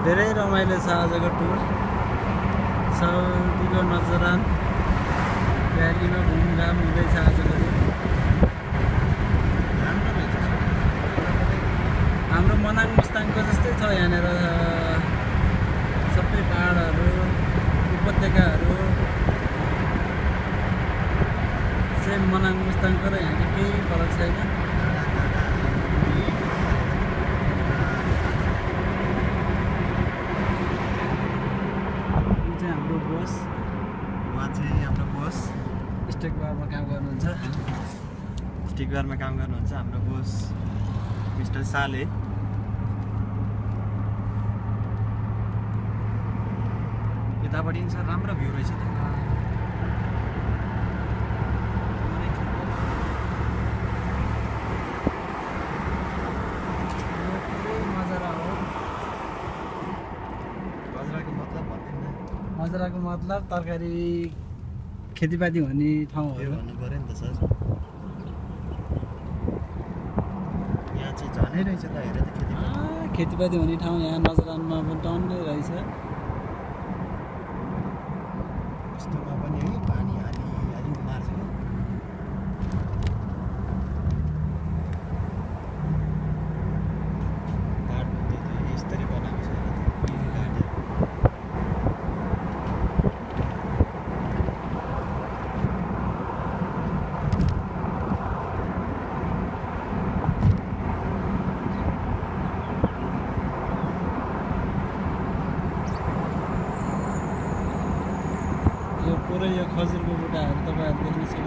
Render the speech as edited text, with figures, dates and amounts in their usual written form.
धेरै रमाइलो छ आजको टुर। साउदीको नजरान भ्यालीमा घुमघाम हुँदैछ आजको दिन। हाम्रो मनाङ मुस्ताङको जस्तै छ यहाँनिर सबै पहाडहरू उपत्यकाहरू सेम मनाङ मुस्ताङको र यहाँको केही फरक छैन। हाम्रो बोस हाम्रो बोस स्टेक बारमा काम गर्नुहुन्छ। स्टिक बारमा काम गर्नुहुन्छ हाम्रो बोस मिस्टर साले। यतापट्टि सर राम्रो भ्यू रहेछ त। मजराको मतलब तरकारी खेतीपाती हुने ठाउँ हो भन्नु पऱ्यो नि त सर। यहाँ चाहिँ झनै रहेछ त हेर त खेतीपाती हुने ठाउँ यहाँ नजरानमा पनि टन्नै रहेछ। यस्तोमा पनि है पानी हाली मार्छ। बाटो यसरी बनाएको छ पुरै यो खजुरको बुट्टाहरू तपाईँहरू देख्न सक्नुहुन्छ।